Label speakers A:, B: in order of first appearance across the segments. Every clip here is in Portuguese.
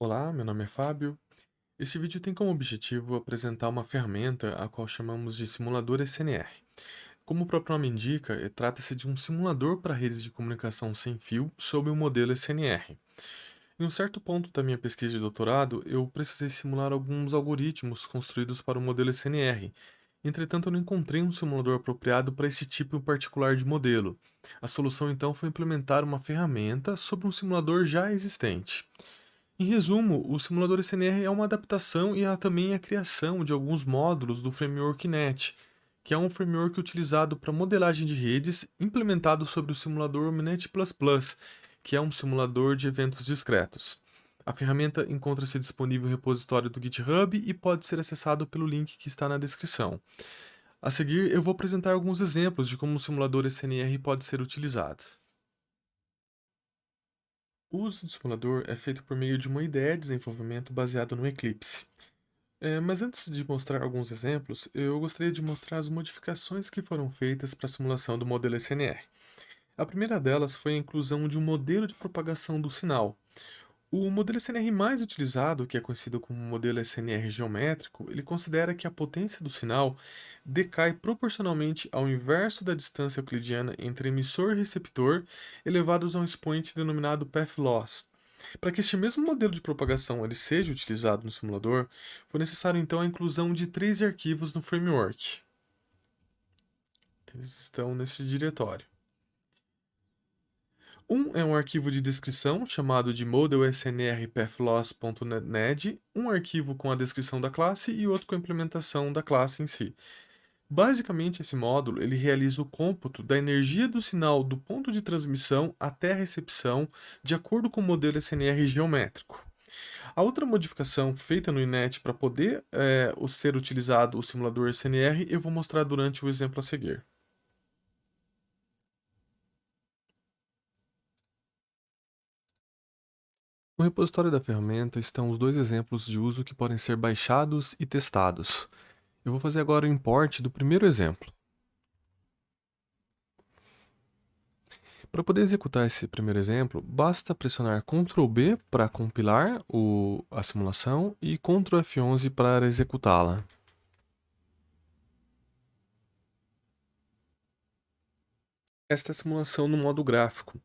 A: Olá, meu nome é Fábio. Este vídeo tem como objetivo apresentar uma ferramenta a qual chamamos de simulador SNR. Como o próprio nome indica, trata-se de um simulador para redes de comunicação sem fio sob o modelo SNR. Em um certo ponto da minha pesquisa de doutorado, eu precisei simular alguns algoritmos construídos para o modelo SNR. Entretanto, eu não encontrei um simulador apropriado para esse tipo em particular de modelo. A solução então foi implementar uma ferramenta sobre um simulador já existente. Em resumo, o simulador SNR é uma adaptação e também a criação de alguns módulos do framework Net, que é um framework utilizado para modelagem de redes implementado sobre o simulador Omnet++, que é um simulador de eventos discretos. A ferramenta encontra-se disponível no repositório do GitHub e pode ser acessado pelo link que está na descrição. A seguir, eu vou apresentar alguns exemplos de como o simulador SNR pode ser utilizado. O uso do simulador é feito por meio de uma ideia de desenvolvimento baseada no Eclipse. Mas antes de mostrar alguns exemplos, eu gostaria de mostrar as modificações que foram feitas para a simulação do modelo SNR. A primeira delas foi a inclusão de um modelo de propagação do sinal. O modelo SNR mais utilizado, que é conhecido como modelo SNR geométrico, ele considera que a potência do sinal decai proporcionalmente ao inverso da distância euclidiana entre emissor e receptor, elevados a um expoente denominado path loss. Para que este mesmo modelo de propagação ele seja utilizado no simulador, foi necessário então a inclusão de três arquivos no framework. Eles estão nesse diretório. Um é um arquivo de descrição chamado de model_snr_pathloss.ned, um arquivo com a descrição da classe e outro com a implementação da classe em si. Basicamente, esse módulo ele realiza o cômputo da energia do sinal do ponto de transmissão até a recepção, de acordo com o modelo SNR geométrico. A outra modificação feita no Inet para poder ser utilizado o simulador SNR, eu vou mostrar durante o exemplo a seguir. No repositório da ferramenta estão os dois exemplos de uso que podem ser baixados e testados. Eu vou fazer agora o import do primeiro exemplo. Para poder executar esse primeiro exemplo, basta pressionar Ctrl B para compilar a simulação e Ctrl F11 para executá-la. Esta é a simulação no modo gráfico.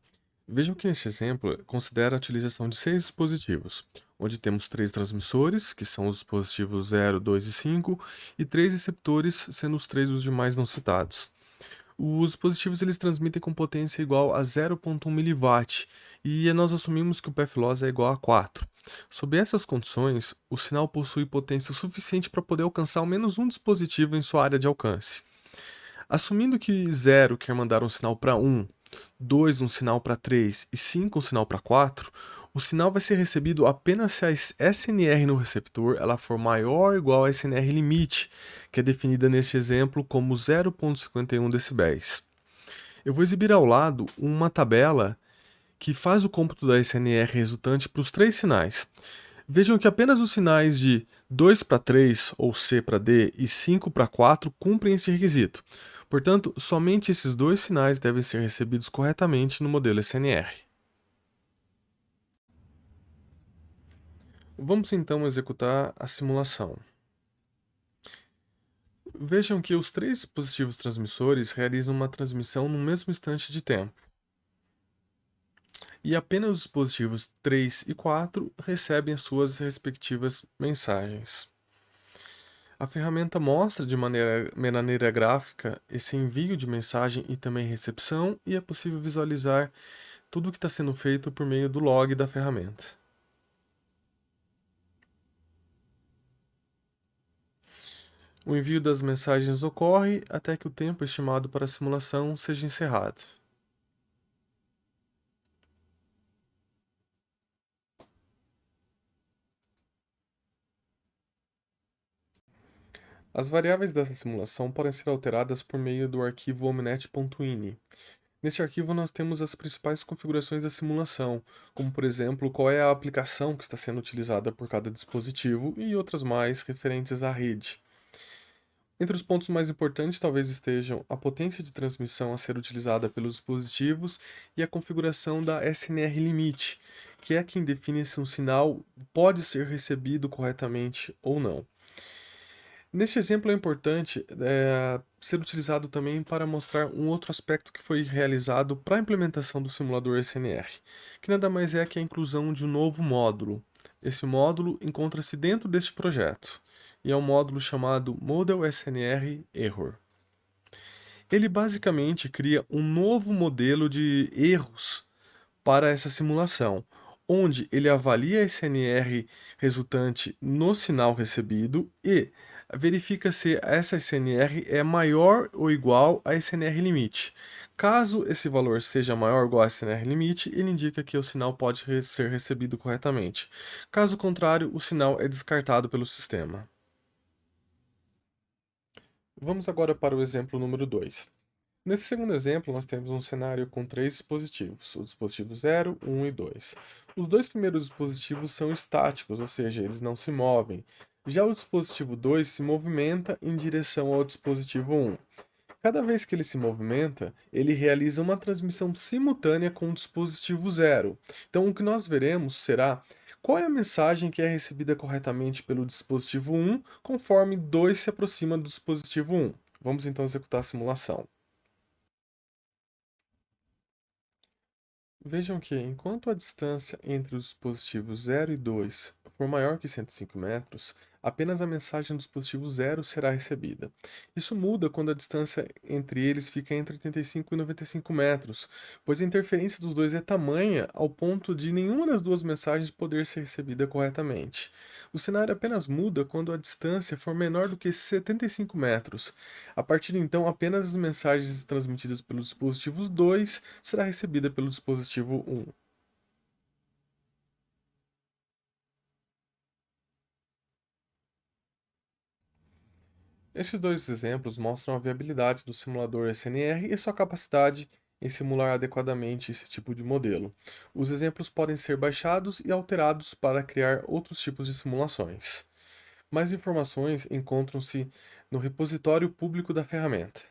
A: Vejam que neste exemplo considera a utilização de 6 dispositivos, onde temos 3 transmissores, que são os dispositivos 0, 2 e 5, e 3 receptores, sendo os 3 os demais não citados. Os dispositivos eles transmitem com potência igual a 0,1 mW, e nós assumimos que o path loss é igual a 4. Sob essas condições, o sinal possui potência suficiente para poder alcançar ao menos um dispositivo em sua área de alcance. Assumindo que 0 quer mandar um sinal para 1, 2 um sinal para 3 e 5 um sinal para 4, o sinal vai ser recebido apenas se a SNR no receptor ela for maior ou igual a SNR limite, que é definida neste exemplo como 0,51 decibéis. Eu vou exibir ao lado uma tabela que faz o cômputo da SNR resultante para os três sinais. Vejam que apenas os sinais de 2 para 3, ou C para D, e 5 para 4 cumprem esse requisito. Portanto, somente esses dois sinais devem ser recebidos corretamente no modelo SNR. Vamos então executar a simulação. Vejam que os três dispositivos transmissores realizam uma transmissão no mesmo instante de tempo. E apenas os dispositivos 3 e 4 recebem as suas respectivas mensagens. A ferramenta mostra de maneira gráfica esse envio de mensagem e também recepção, e é possível visualizar tudo o que está sendo feito por meio do log da ferramenta. O envio das mensagens ocorre até que o tempo estimado para a simulação seja encerrado. As variáveis dessa simulação podem ser alteradas por meio do arquivo omnet.ini. Neste arquivo nós temos as principais configurações da simulação, como por exemplo qual é a aplicação que está sendo utilizada por cada dispositivo e outras mais referentes à rede. Entre os pontos mais importantes, talvez estejam a potência de transmissão a ser utilizada pelos dispositivos e a configuração da SNR limite, que é quem define se um sinal pode ser recebido corretamente ou não. Neste exemplo é importante ser utilizado também para mostrar um outro aspecto que foi realizado para a implementação do simulador SNR, que nada mais é que a inclusão de um novo módulo. Esse módulo encontra-se dentro deste projeto, e é um módulo chamado Model SNR Error. Ele basicamente cria um novo modelo de erros para essa simulação, onde ele avalia a SNR resultante no sinal recebido e verifica se essa SNR é maior ou igual à SNR limite. Caso esse valor seja maior ou igual à SNR limite, ele indica que o sinal pode ser recebido corretamente. Caso contrário, o sinal é descartado pelo sistema. Vamos agora para o exemplo número 2. Nesse segundo exemplo, nós temos um cenário com três dispositivos, o dispositivo 0, 1 e 2. Os dois primeiros dispositivos são estáticos, ou seja, eles não se movem. Já o dispositivo 2 se movimenta em direção ao dispositivo 1. Cada vez que ele se movimenta, ele realiza uma transmissão simultânea com o dispositivo 0. Então, o que nós veremos será qual é a mensagem que é recebida corretamente pelo dispositivo 1 conforme 2 se aproxima do dispositivo 1. Vamos então executar a simulação. Vejam que, enquanto a distância entre os dispositivos 0 e 2 for maior que 105 metros, apenas a mensagem do dispositivo 0 será recebida. Isso muda quando a distância entre eles fica entre 85 e 95 metros, pois a interferência dos dois é tamanha ao ponto de nenhuma das duas mensagens poder ser recebida corretamente. O cenário apenas muda quando a distância for menor do que 75 metros. A partir de então, apenas as mensagens transmitidas pelo dispositivo 2 será recebida pelo dispositivo 1. Estes dois exemplos mostram a viabilidade do simulador SNR e sua capacidade em simular adequadamente esse tipo de modelo. Os exemplos podem ser baixados e alterados para criar outros tipos de simulações. Mais informações encontram-se no repositório público da ferramenta.